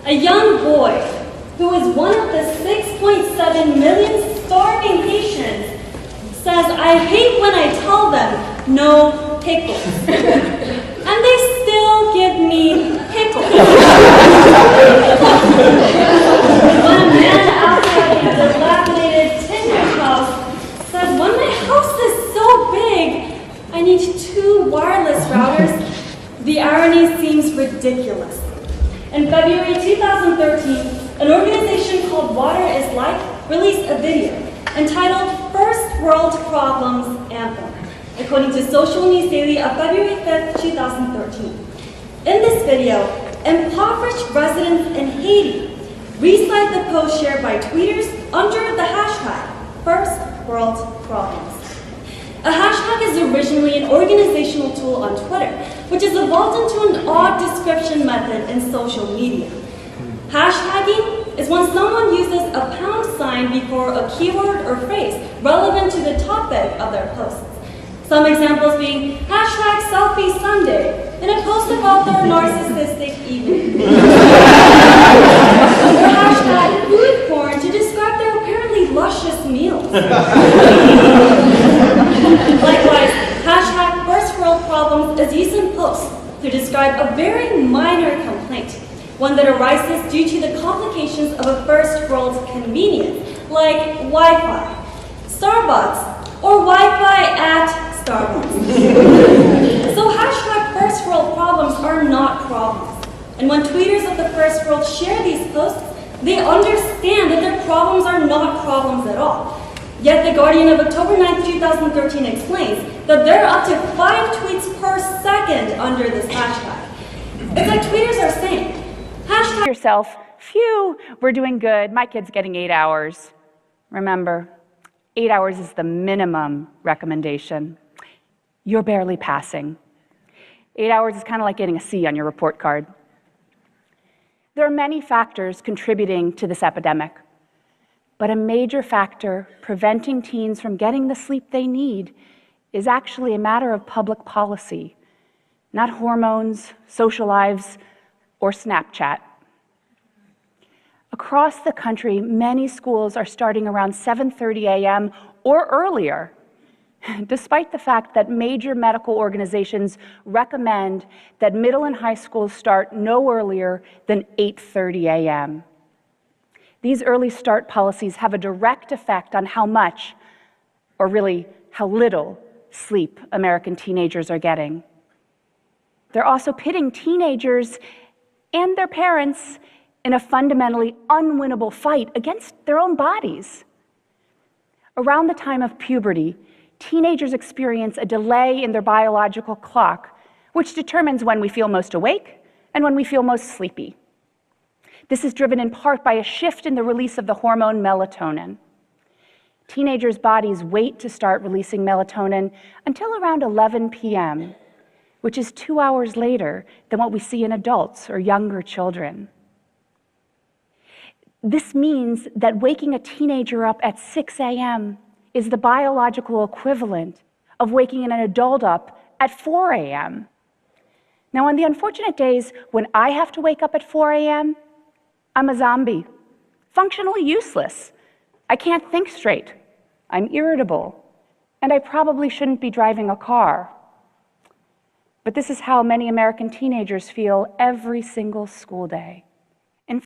A young boy who is one of the 6.7 million starving Haitians says, "I hate when I tell them no pickles." And they still give me pickles. When a man outside a dilapidated timber house says, "When my house is so big, I need 2 wireless routers," the irony seems ridiculous. In February 2013, an organization called Water is Life released a video entitled "First World Problems Anthem," according to Social News Daily of February 5th, 2013. In this video, impoverished residents in Haiti recite the post shared by tweeters under the hashtag First World Problems. A hashtag is originally an organizational tool on Twitter, which has evolved into an odd description method in social media. Hashtagging is when someone uses a £sign before a keyword or phrase relevant to the topic of their posts. Some examples being hashtag Selfie Sunday in a post about their narcissistic evening. Or hashtag food porn to describe their apparently luscious meals. Likewise, hashtag First World Problems is used in posts to describe a very minor complaint, one that arises due to the complications of a first world convenience, like Wi-Fi, Starbucks, or Wi-Fi at Starbucks. So hashtag First World Problems are not problems. And when tweeters of the First World share these posts, they understand that their problems are not problems at all. Yet The Guardian of October 9th, 2013 explains that there are up to 5 tweets per second under this hashtag. It's like tweeters are saying, hashtag yourself, phew, we're doing good, my kid's getting 8 hours. Remember, 8 hours is the minimum recommendation. You're barely passing. 8 hours is kind of like getting a C on your report card. There are many factors contributing to this epidemic, but a major factor preventing teens from getting the sleep they need is actually a matter of public policy, not hormones, social lives, or Snapchat. Across the country, many schools are starting around 7:30 a.m. or earlier, despite the fact that major medical organizations recommend that middle and high schools start no earlier than 8:30 a.m. These early start policies have a direct effect on how much, or really how little, sleep American teenagers are getting. They're also pitting teenagers and their parents in a fundamentally unwinnable fight against their own bodies. Around the time of puberty, teenagers experience a delay in their biological clock, which determines when we feel most awake and when we feel most sleepy. This is driven in part by a shift in the release of the hormone melatonin. Teenagers' bodies wait to start releasing melatonin until around 11 p.m., which is 2 hours later than what we see in adults or younger children. This means that waking a teenager up at 6 a.m. is the biological equivalent of waking an adult up at 4 a.m. Now, on the unfortunate days when I have to wake up at 4 a.m., I'm a zombie, functionally useless. I can't think straight. I'm irritable, and I probably shouldn't be driving a car. But this is how many American teenagers feel every single school day.